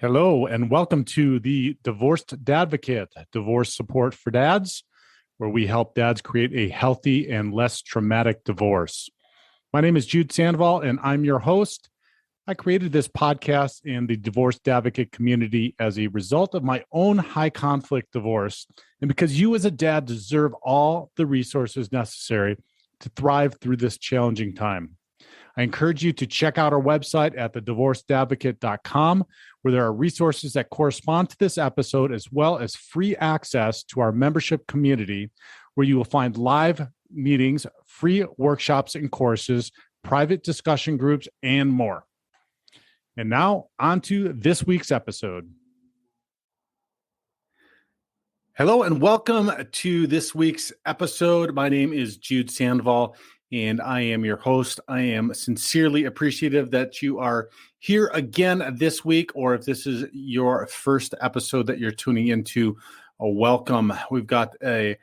Hello, and welcome to the Divorced Dadvocate, divorce support for dads, where we help dads create a healthy and less traumatic divorce. My name is Jude Sandoval, and I'm your host. I created this podcast and the Divorced Advocate community as a result of my own high conflict divorce, and because you as a dad deserve all the resources necessary to thrive through this challenging time. I encourage you to check out our website at thedivorcedadvocate.com, where there are resources that correspond to this episode, as well as free access to our membership community, where you will find live meetings, free workshops and courses, private discussion groups, and more. And now, on to this week's episode. Hello, and welcome to this week's episode. My name is Jude Sandoval, and I am your host. I am sincerely appreciative that you are here again this week, or if this is your first episode that you're tuning into, welcome. We've got an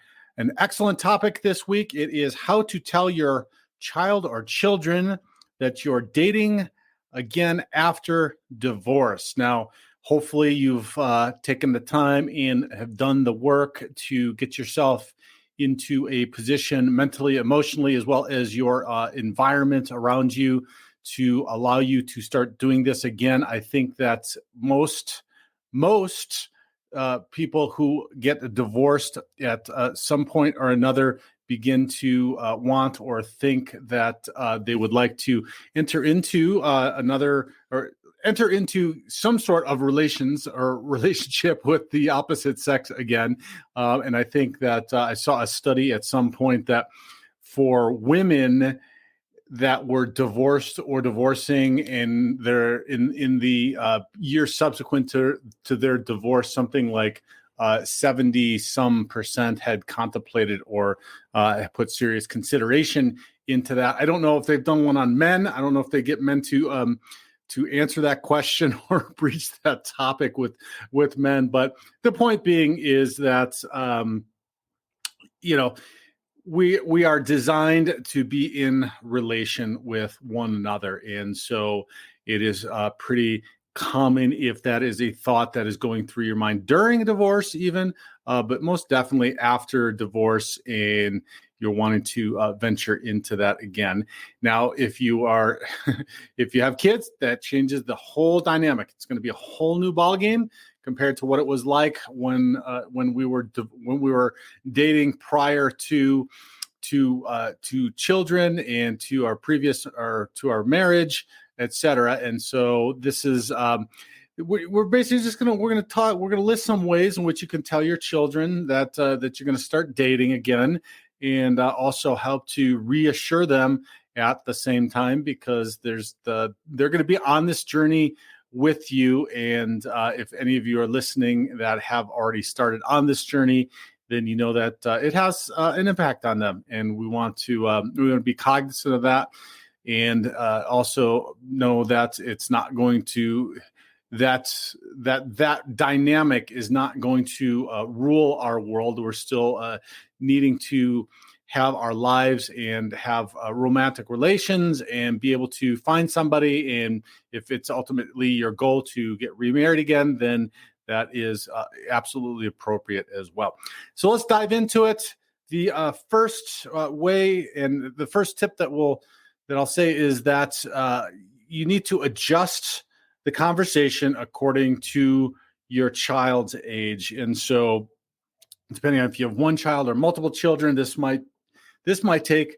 excellent topic this week. It is how to tell your child or children that you're dating again after divorce. Now, hopefully you've taken the time and have done the work to get yourself into a position mentally, emotionally, as well as your environment around you to allow you to start doing this again. I think that most people who get divorced at some point or another begin to want or think that they would like to enter into enter into some sort of relationship with the opposite sex again. And I think that I saw a study at some point that for women that were divorced or divorcing and they're in the year subsequent to their divorce, something like 70% had contemplated or put serious consideration into that. I don't know if they've done one on men. I don't know if they get men to answer that question or breach that topic with men. But the point being is that, we are designed to be in relation with one another. And so it is pretty common if that is a thought that is going through your mind during a divorce even, but most definitely after divorce and you're wanting to venture into that again. Now, if you have kids, that changes the whole dynamic. It's going to be a whole new ballgame compared to what it was like when we were dating prior to children and to our marriage, etc. And so this is we're basically just we're going to list some ways in which you can tell your children that you're going to start dating again, and also help to reassure them at the same time, because they're going to be on this journey with you. And if any of you are listening that have already started on this journey, then you know that it has an impact on them, and we want to be cognizant of that, and also know that it's not going to that dynamic is not going to rule our world. We're still needing to have our lives and have romantic relations and be able to find somebody. And if it's ultimately your goal to get remarried again, then that is absolutely appropriate as well. So let's dive into it. The first way and the first tip that I'll say is that you need to adjust the conversation according to your child's age. And so depending on if you have one child or multiple children, this might take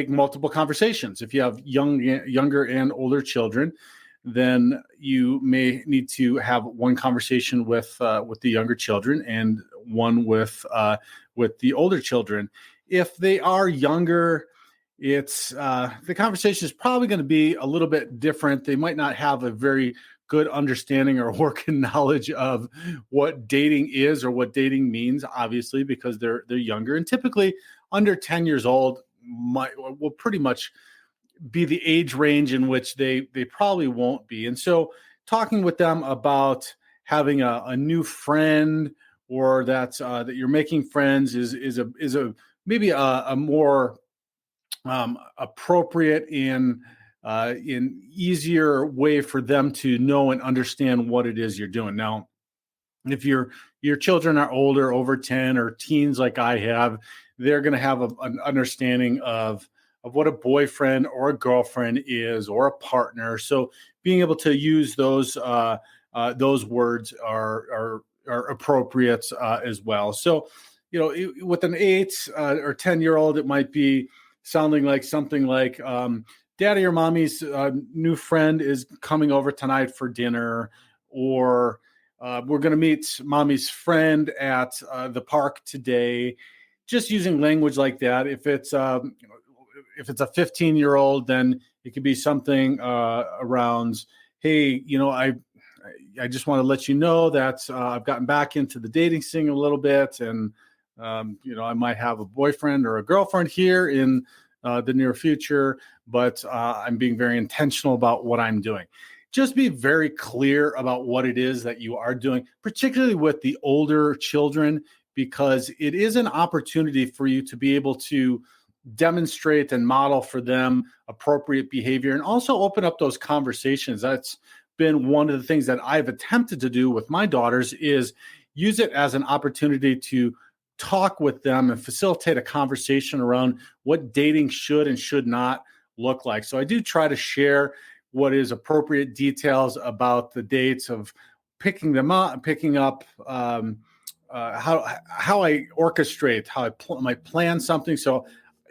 multiple conversations. If you have younger and older children, then you may need to have one conversation with the younger children and one with the older children. If they are younger, it's the conversation is probably going to be a little bit different. They might not have a very good understanding or working knowledge of what dating is or what dating means, obviously, because they're younger, and typically under 10 years old will pretty much be the age range in which they probably won't be. And so talking with them about having a new friend, or that you're making friends is maybe a more appropriate and an easier way for them to know and understand what it is you're doing. Now, if your children are older, over 10 or teens like I have, they're going to have an understanding of what a boyfriend or a girlfriend is, or a partner. So being able to use those words are appropriate as well. So, with an 8 or 10-year-old, it might be sounding like something like, "Daddy or mommy's new friend is coming over tonight for dinner," or "We're going to meet mommy's friend at the park today." Just using language like that. If it's a 15-year-old, then it could be something around, "Hey, I just want to let you know that I've gotten back into the dating scene a little bit, and I might have a boyfriend or a girlfriend here in the near future, but I'm being very intentional about what I'm doing." Just be very clear about what it is that you are doing, particularly with the older children, because it is an opportunity for you to be able to demonstrate and model for them appropriate behavior, and also open up those conversations. That's been one of the things that I've attempted to do with my daughters, is use it as an opportunity to talk with them and facilitate a conversation around what dating should and should not look like. So I do try to share what is appropriate details about the dates of picking up, how I orchestrate, how I might plan something. So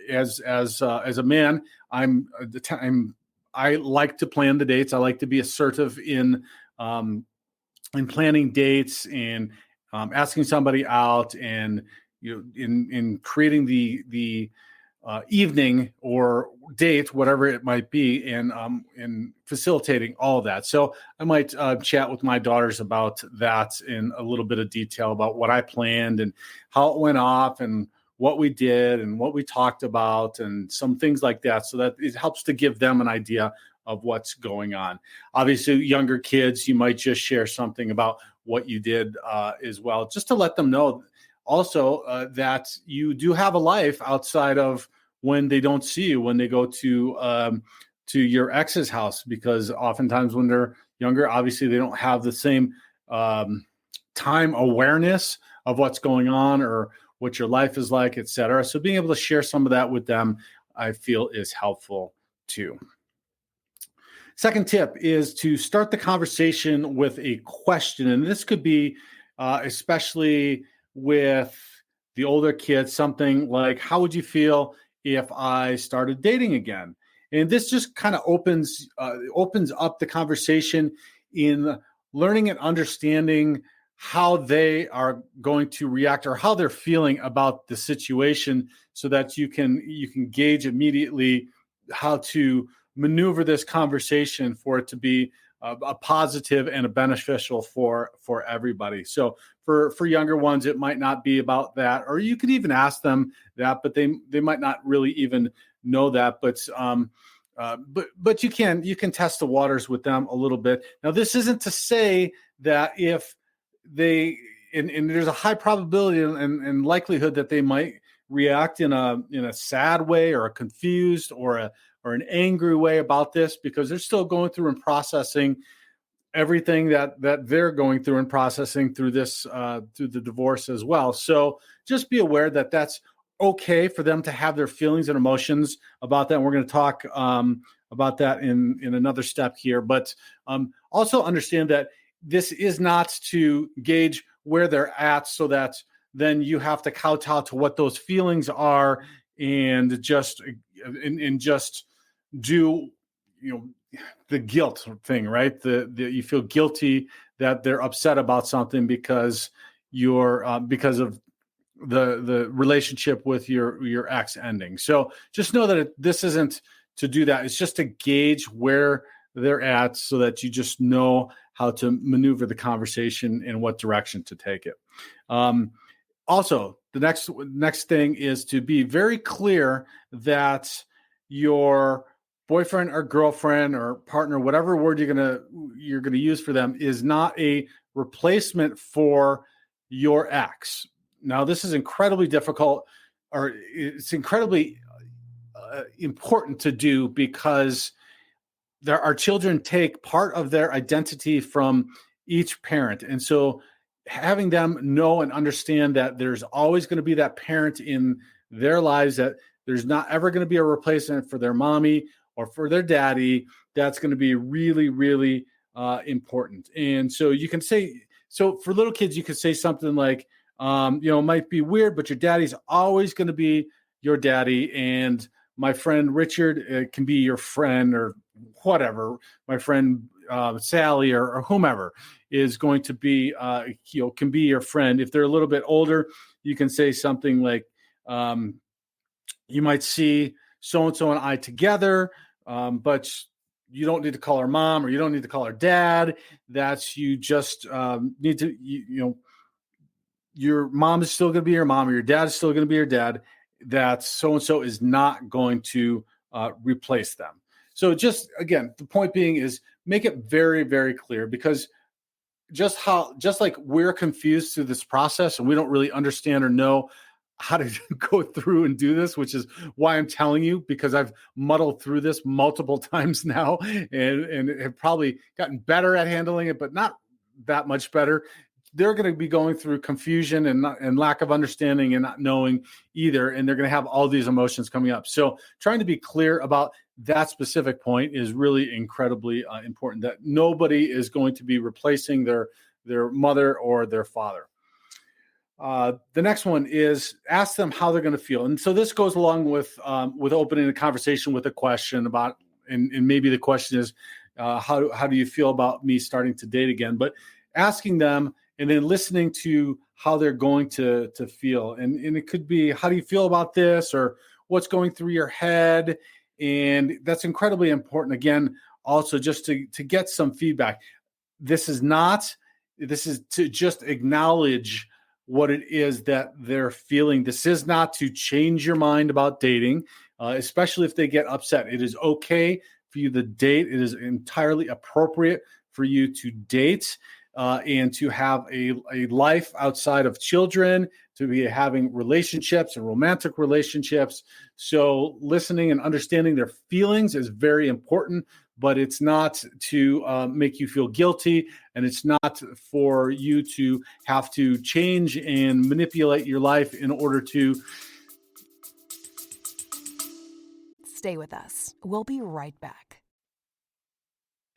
as a man, I like to plan the dates. I like to be assertive in planning dates, and asking somebody out, and in creating the evening or date, whatever it might be, and facilitating all of that. So I might chat with my daughters about that in a little bit of detail, about what I planned and how it went off, and what we did and what we talked about, and some things like that, so that it helps to give them an idea of what's going on. Obviously, younger kids, you might just share something about what you did as well, just to let them know also that you do have a life outside of when they don't see you, when they go to your ex's house, because oftentimes when they're younger, obviously they don't have the same time awareness of what's going on or what your life is like, et cetera. So being able to share some of that with them, I feel, is helpful too. Second tip is to start the conversation with a question. And this could be, especially with the older kids, something like, "How would you feel if I started dating again?" And this just kind of opens up the conversation in learning and understanding how they are going to react, or how they're feeling about the situation, so that you can gauge immediately how to maneuver this conversation for it to be a positive and a beneficial for everybody. So for younger ones, it might not be about that, or you could even ask them that, but they might not really even know that. But you can test the waters with them a little bit. Now, this isn't to say that if they and there's a high probability and likelihood that they might react in a sad way, or a confused, or an angry way about this, because they're still going through and processing everything that they're going through and processing through this through the divorce as well. So just be aware that that's okay for them to have their feelings and emotions about that. And we're going to talk about that in another step here, but also understand that this is not to gauge where they're at, so that then you have to kowtow to what those feelings are, and just do the guilt thing, right? The you feel guilty that they're upset about something because because of the relationship with your ex ending. So just know that this isn't to do that. It's just to gauge where they're at, so that you just know how to maneuver the conversation in what direction to take it. Also, the next thing is to be very clear that your boyfriend or girlfriend or partner, whatever word you're gonna use for them, is not a replacement for your ex. Now, this is incredibly difficult, or it's incredibly important to do, because our children take part of their identity from each parent. And so having them know and understand that there's always going to be that parent in their lives, that there's not ever going to be a replacement for their mommy or for their daddy, that's going to be really, really important. And so you can say, so for little kids, you could say something like, it might be weird, but your daddy's always going to be your daddy. And my friend Richard can be your friend, or whatever. My friend Sally or whomever is going to be, can be your friend. If they're a little bit older, you can say something like, you might see so-and-so and I together, but you don't need to call her mom, or you don't need to call her dad. That's, you just need to, your mom is still going to be your mom, or your dad is still going to be your dad. That so-and-so is not going to replace them. So just, again, the point being is make it very, very clear, because just like we're confused through this process and we don't really understand or know how to go through and do this, which is why I'm telling you, because I've muddled through this multiple times now and have probably gotten better at handling it, but not that much better. They're going to be going through confusion and lack of understanding and not knowing either. And they're going to have all these emotions coming up. So trying to be clear about that specific point is really incredibly important, that nobody is going to be replacing their mother or their father. The next one is ask them how they're going to feel. And so this goes along with opening a conversation with a question about, and maybe the question is, how do you feel about me starting to date again? But asking them and then listening to how they're going to feel. And it could be, how do you feel about this? Or what's going through your head? And that's incredibly important. Again, also just to get some feedback. This is to just acknowledge what it is that they're feeling. This is not to change your mind about dating, especially if they get upset. It is okay for you to date. It is entirely appropriate for you to date and to have a life outside of children, to be having relationships and romantic relationships. So listening and understanding their feelings is very important, but it's not to make you feel guilty, and it's not for you to have to change and manipulate your life in order to. Stay with us. We'll be right back.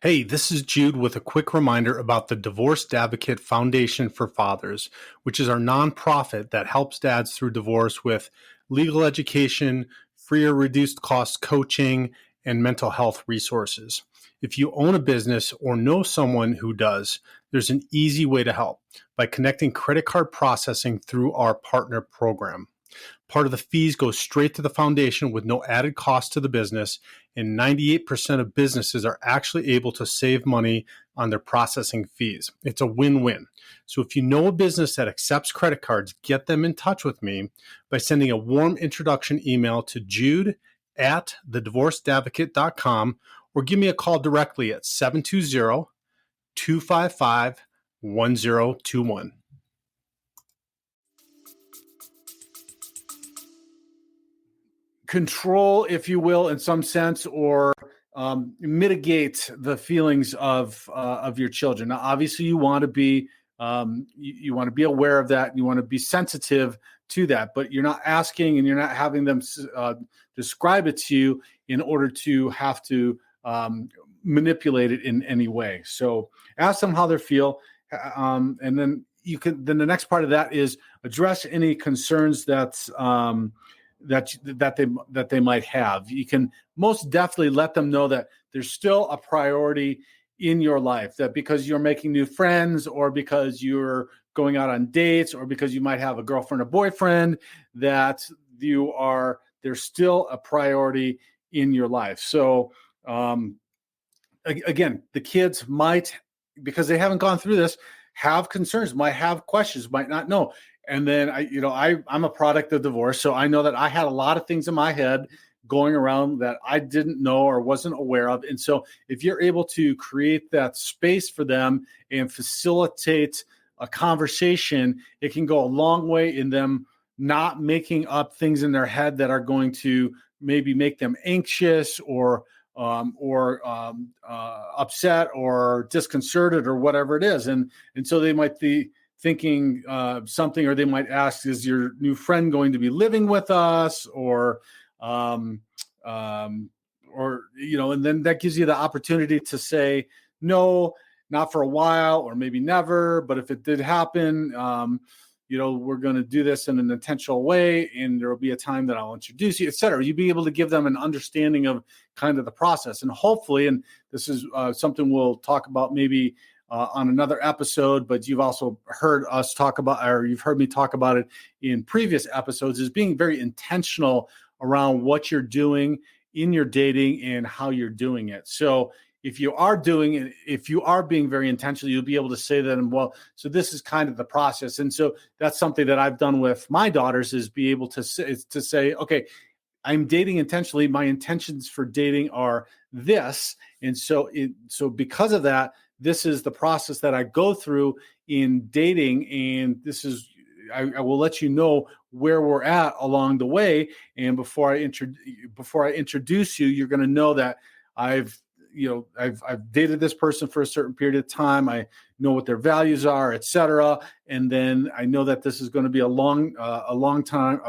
Hey, this is Jude with a quick reminder about the Divorced Advocate Foundation for Fathers, which is our nonprofit that helps dads through divorce with legal education, free or reduced cost coaching, and mental health resources. If you own a business or know someone who does, there's an easy way to help by connecting credit card processing through our partner program. Part of the fees go straight to the foundation with no added cost to the business, and 98% of businesses are actually able to save money on their processing fees. It's a win-win. So if you know a business that accepts credit cards, get them in touch with me by sending a warm introduction email to jude@thedivorcedadvocate.com, or give me a call directly at 720-255-1021. Control, if you will, in some sense, or mitigate the feelings of your children. Now, obviously, you want to be you want to be aware of that, and you want to be sensitive to that. But you're not asking, and you're not having them describe it to you in order to have to manipulate it in any way. So, ask them how they feel, and then you can. Then the next part of that is address any concerns that they might have. You can most definitely let them know that there's still a priority in your life, that because you're making new friends, or because you're going out on dates, or because you might have a girlfriend or boyfriend, that there's still a priority in your life. So again, the kids might, because they haven't gone through this, have concerns, might have questions, might not know. And then I'm a product of divorce, so I know that I had a lot of things in my head going around that I didn't know or wasn't aware of. And so if you're able to create that space for them and facilitate a conversation, it can go a long way in them not making up things in their head that are going to maybe make them anxious or upset or disconcerted or whatever it is. And so they might be thinking something, or they might ask, is your new friend going to be living with us? Or, and then that gives you the opportunity to say, no, not for a while, or maybe never. But if it did happen, we're going to do this in an intentional way, and there will be a time that I'll introduce you, et cetera. You'd be able to give them an understanding of kind of the process. And hopefully, and this is something we'll talk about maybe on another episode, but you've also heard us talk about, or you've heard me talk about it in previous episodes, is being very intentional around what you're doing in your dating and how you're doing it. So if you are doing it, if you are being very intentional, you'll be able to say that, well, so this is kind of the process. And so that's something that I've done with my daughters, is be able to say, okay, I'm dating intentionally. My intentions for dating are this. And so because of that, this is the process that I go through in dating. And this is, I will let you know where we're at along the way. And before I introduce you, you're going to know that I've dated this person for a certain period of time. I know what their values are, et cetera. And then I know that this is going to be a long-term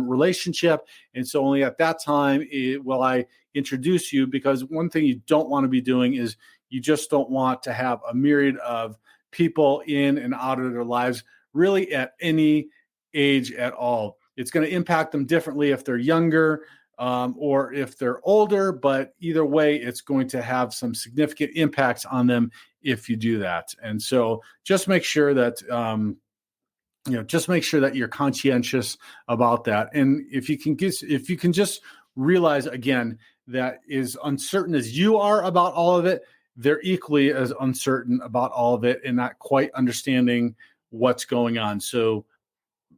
relationship. And so only at that time will I introduce you, because one thing you don't want to be doing is you just don't want to have a myriad of people in and out of their lives, really at any age at all. It's going to impact them differently if they're younger, or if they're older, but either way, it's going to have some significant impacts on them if you do that. And so just make sure that, you're conscientious about that. And if you can just realize, again, that as uncertain as you are about all of it, they're equally as uncertain about all of it and not quite understanding what's going on. So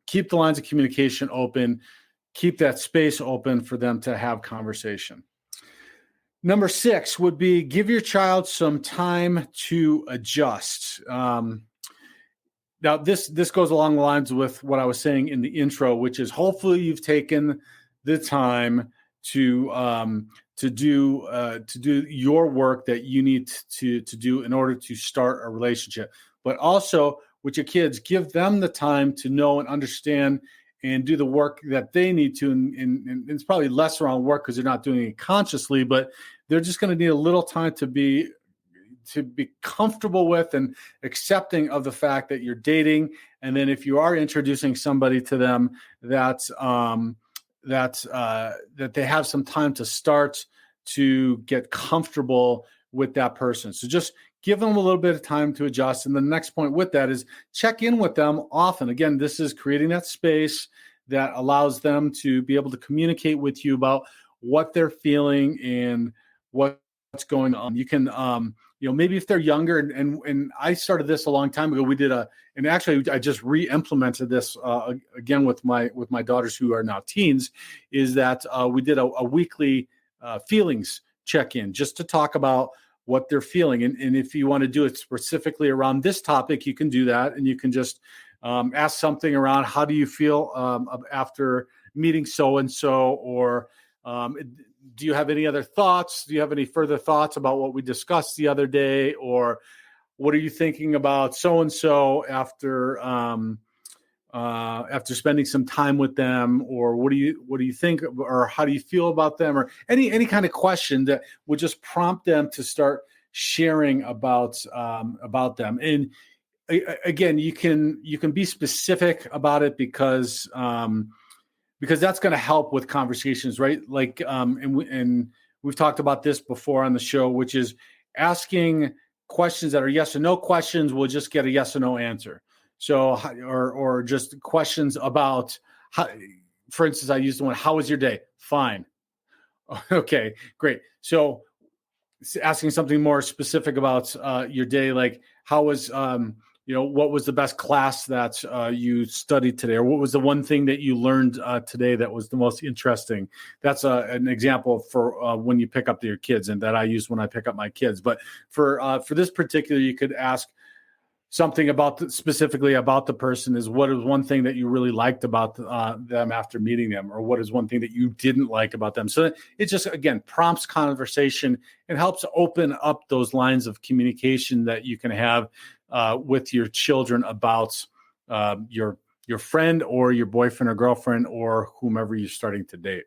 keep the lines of communication open. Keep that space open for them to have conversation. Number 6 would be give your child some time to adjust. Now, this goes along the lines with what I was saying in the intro, which is hopefully you've taken the time to do your work that you need to do in order to start a relationship. But also with your kids, give them the time to know and understand and do the work that they need to. And it's probably less around work because they're not doing it consciously, but they're just going to need a little time to be comfortable with and accepting of the fact that you're dating. And then if you are introducing somebody to them, that they have some time to start to get comfortable with that person. So just give them a little bit of time to adjust. And the next point with that is check in with them often. Again, this is creating that space that allows them to be able to communicate with you about what they're feeling and what's going on. You can, maybe if they're younger, and I started this a long time ago. We did and actually I just re-implemented this again with my daughters who are now teens, is that we did a weekly feelings check-in just to talk about what they're feeling. And if you want to do it specifically around this topic, you can do that. And you can just ask something around, how do you feel after meeting so-and-so? Or do you have any other thoughts? Do you have any further thoughts about what we discussed the other day? Or what are you thinking about so-and-so after spending some time with them? Or what do you think, or how do you feel about them? Or any kind of question that would just prompt them to start sharing about them. And again, you can be specific about it because that's going to help with conversations, right? Like, and we've talked about this before on the show, which is asking questions that are yes or no questions will just get a yes or no answer. So, or just questions about how, for instance, I used the one, how was your day? Fine. Okay, great. So asking something more specific about your day, like how was, what was the best class that you studied today? Or what was the one thing that you learned today that was the most interesting? That's an example for when you pick up your kids, and that I use when I pick up my kids. But for this particular, you could ask, something about specifically about the person is what is one thing that you really liked about them after meeting them, or what is one thing that you didn't like about them. So it just, again, prompts conversation and helps open up those lines of communication that you can have with your children about your friend or your boyfriend or girlfriend or whomever you're starting to date.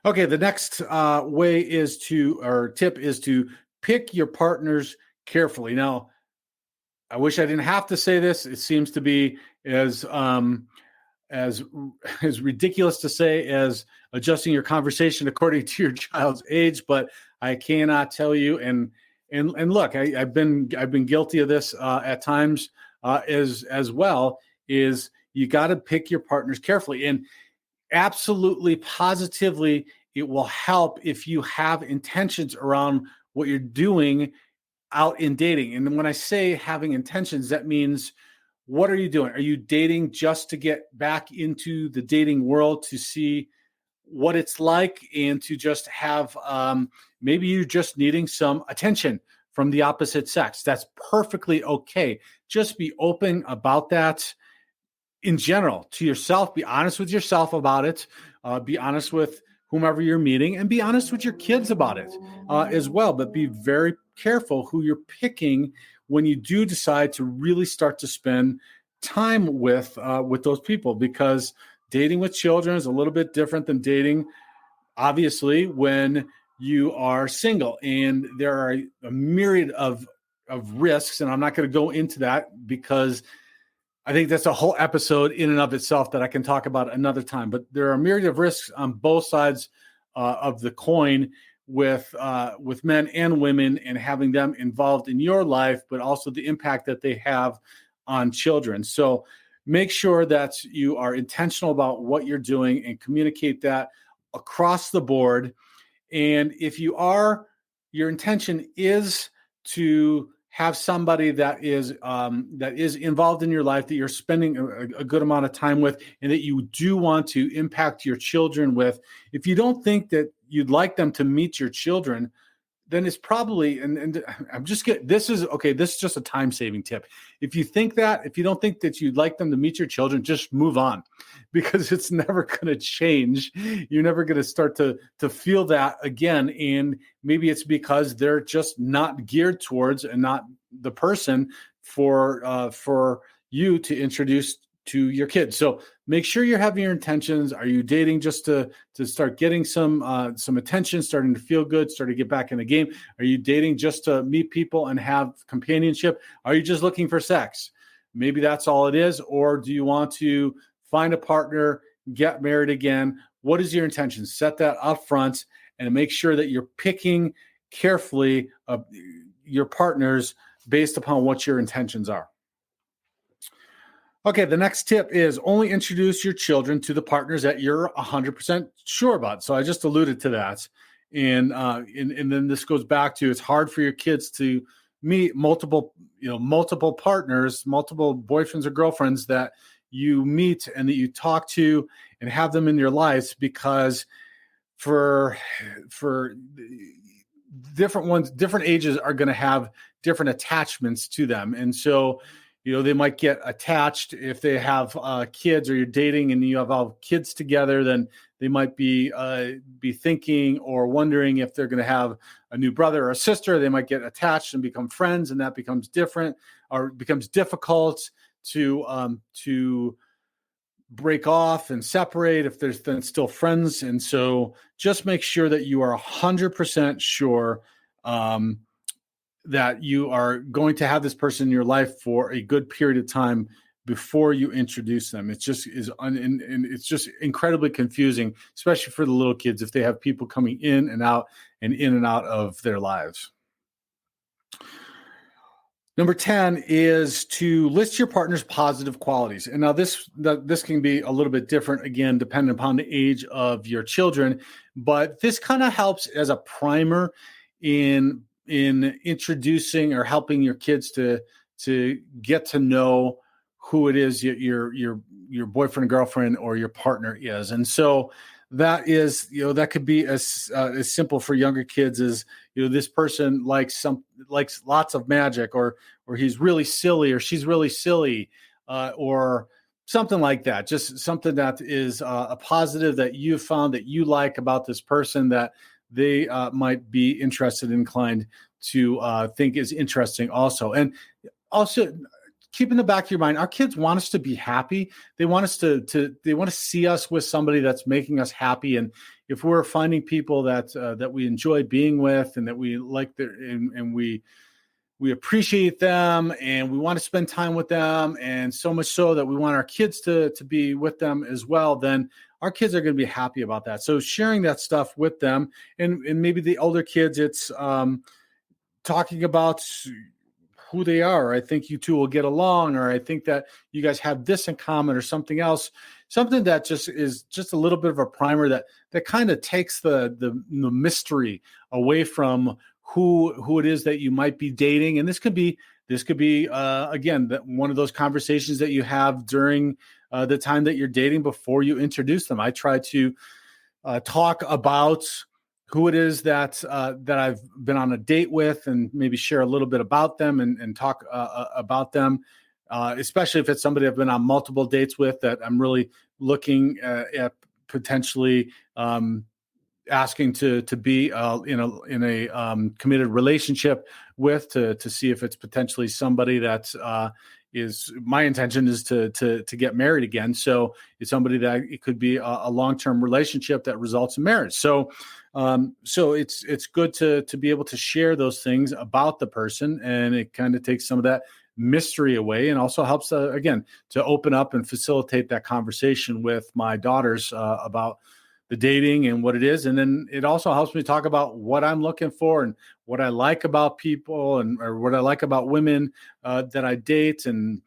Okay, the next tip is to pick your partners carefully. Now, I wish I didn't have to say this. It seems to be as ridiculous to say as adjusting your conversation according to your child's age, but I cannot tell you. And look, I've been guilty of this at times as well. Is you got to pick your partners carefully, and absolutely, positively, it will help if you have intentions around what you're doing out in dating. And when I say having intentions, that means, what are you doing? Are you dating just to get back into the dating world to see what it's like and to just have, maybe you're just needing some attention from the opposite sex? That's perfectly okay. Just be open about that in general to yourself. Be honest with yourself about it. Be honest with whomever you're meeting, and be honest with your kids about it as well. But be very careful who you're picking when you do decide to really start to spend time with those people, because dating with children is a little bit different than dating, obviously, when you are single. And there are a myriad of risks, and I'm not going to go into that because I think that's a whole episode in and of itself that I can talk about another time. But there are a myriad of risks on both sides of the coin with men and women, and having them involved in your life, but also the impact that they have on children. So make sure that you are intentional about what you're doing and communicate that across the board. And if your intention is to have somebody that is involved in your life, that you're spending a good amount of time with, and that you do want to impact your children with, if you don't think that you'd like them to meet your children, then it's probably, and I'm just getting, this is just a time-saving tip. If you don't think that you'd like them to meet your children, just move on, because it's never going to change. You're never going to start to feel that again. And maybe it's because they're just not geared towards, and not the person for you to introduce to your kids. So make sure you're having your intentions. Are you dating just to start getting some attention, starting to feel good, starting to get back in the game? Are you dating just to meet people and have companionship? Are you just looking for sex? Maybe that's all it is. Or do you want to find a partner, get married again? What is your intention? Set that up front and make sure that you're picking carefully your partners based upon what your intentions are. Okay, the next tip is only introduce your children to the partners that you're 100% sure about. So I just alluded to that. And then this goes back to, it's hard for your kids to meet multiple partners, multiple boyfriends or girlfriends that you meet and that you talk to and have them in your lives, because for different ages are going to have different attachments to them. And so, they might get attached if they have kids, or you're dating and you have all kids together. Then they might be thinking or wondering if they're going to have a new brother or a sister. They might get attached and become friends, and that becomes different, or becomes difficult to break off and separate if there's then still friends. And so just make sure that you are 100% sure that you are going to have this person in your life for a good period of time before you introduce them. It just is, and it's just incredibly confusing, especially for the little kids, if they have people coming in and out of their lives. Number 10 is to list your partner's positive qualities. And now this can be a little bit different, again, depending upon the age of your children, but this kind of helps as a primer in introducing or helping your kids to get to know who it is your boyfriend, girlfriend, or your partner is. And so that is, that could be as simple for younger kids as, this person likes lots of magic, or he's really silly, or she's really silly, or something like that. Just something that is a positive that you found that you like about this person that they might be interested, inclined to think is interesting also. And also, keep in the back of your mind, our kids want us to be happy. They want us they want to see us with somebody that's making us happy. And if we're finding people that we enjoy being with, and that we like and we appreciate them, and we want to spend time with them, and so much so that we want our kids to be with them as well, then our kids are going to be happy about that. So sharing that stuff with them, and maybe the older kids, it's talking about who they are. I think you two will get along, or I think that you guys have this in common, or something else, something that just is just a little bit of a primer that kind of takes the mystery away from who it is that you might be dating. And this could be again, one of those conversations that you have during the time that you're dating before you introduce them. I try to talk about who it is that I've been on a date with, and maybe share a little bit about them, and talk about them, especially if it's somebody I've been on multiple dates with, that I'm really looking at potentially asking to be in a committed relationship with, to see if it's potentially somebody that is, my intention is to get married again. So it's somebody that it could be a long-term relationship that results in marriage. So it's good to be able to share those things about the person, and it kind of takes some of that mystery away, and also helps again to open up and facilitate that conversation with my daughters about the dating and what it is. And then it also helps me talk about what I'm looking for, and what I like about people, or what I like about women that I date, and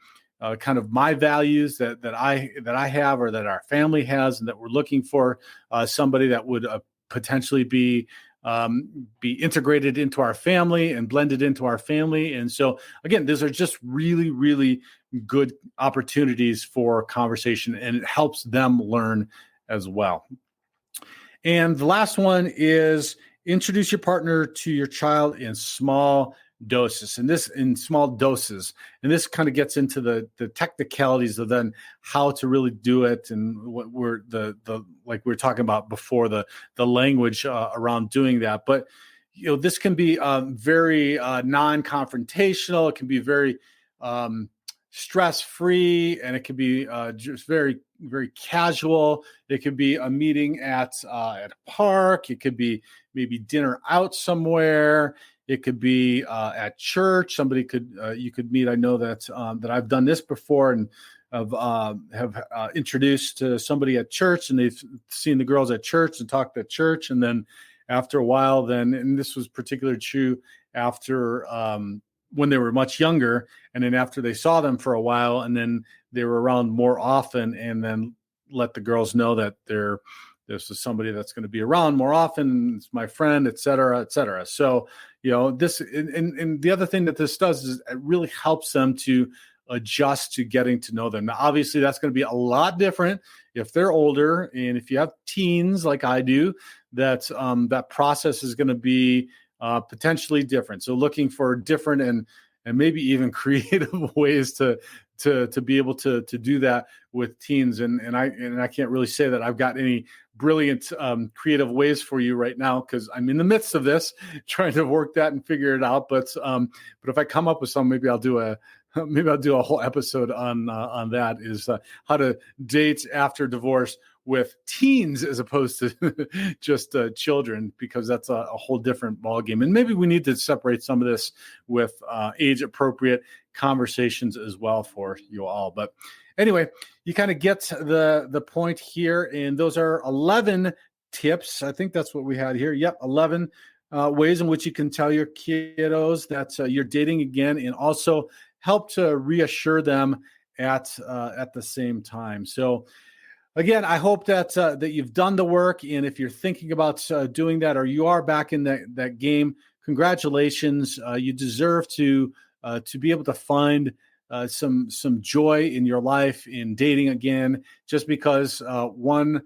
kind of my values that I have, or that our family has, and that we're looking for somebody that would potentially be integrated into our family and blended into our family. And so again, these are just really, really good opportunities for conversation, and it helps them learn as well. And the last one is introduce your partner to your child in small doses. And this kind of gets into the technicalities of then how to really do it, and what we're like we were talking about before, the language around doing that. But this can be very non-confrontational. It can be very stress-free, and it can be just very, very casual. It could be a meeting at a park. It could be maybe dinner out somewhere. It could be at church. Somebody you could meet. I know that I've done this before, and have introduced to somebody at church, and they've seen the girls at church and talked at church, and then after a while, and this was particularly true after when they were much younger, and then after they saw them for a while, and then they were around more often, and then let the girls know that this is somebody that's going to be around more often. It's my friend, et cetera, et cetera. So, this, and the other thing that this does is it really helps them to adjust to getting to know them. Now, obviously that's going to be a lot different if they're older, and if you have teens like I do, that process is going to be potentially different. So looking for different and maybe even creative ways to be able to do that with teens. And I can't really say that I've got any brilliant creative ways for you right now, because I'm in the midst of this, trying to work that and figure it out. But if I come up with some, maybe I'll do a whole episode on that, is how to date after divorce with teens as opposed to just children, because that's a whole different ballgame. And maybe we need to separate some of this with age appropriate conversations as well for you all. But anyway, you kind of get the point here. And those are 11 tips. I think that's what we had here. Yep. 11 ways in which you can tell your kiddos that you're dating again, and also help to reassure them at the same time. So again, I hope that you've done the work, and if you're thinking about doing that, or you are back in that game, congratulations. You deserve to be able to find some joy in your life in dating again. Just because one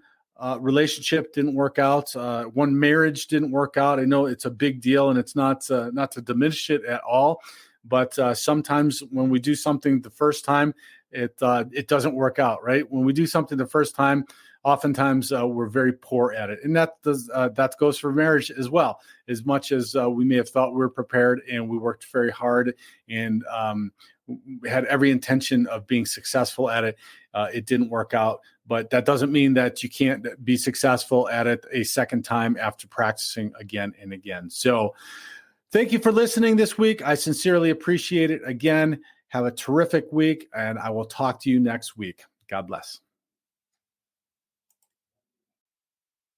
relationship didn't work out. One marriage didn't work out. I know it's a big deal, and it's not to diminish it at all. But sometimes when we do something the first time, it doesn't work out, right? When we do something the first time, oftentimes we're very poor at it, and that goes for marriage as well. As much as we may have thought we were prepared and we worked very hard and had every intention of being successful at it, it didn't work out. But that doesn't mean that you can't be successful at it a second time after practicing again and again. So thank you for listening this week. I sincerely appreciate it. Again, have a terrific week, and I will talk to you next week. God bless.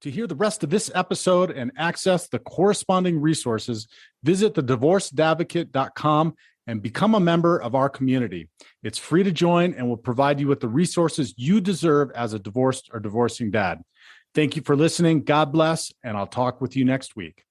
To hear the rest of this episode and access the corresponding resources, visit thedivorcedadvocate.com and become a member of our community. It's free to join and will provide you with the resources you deserve as a divorced or divorcing dad. Thank you for listening. God bless, and I'll talk with you next week.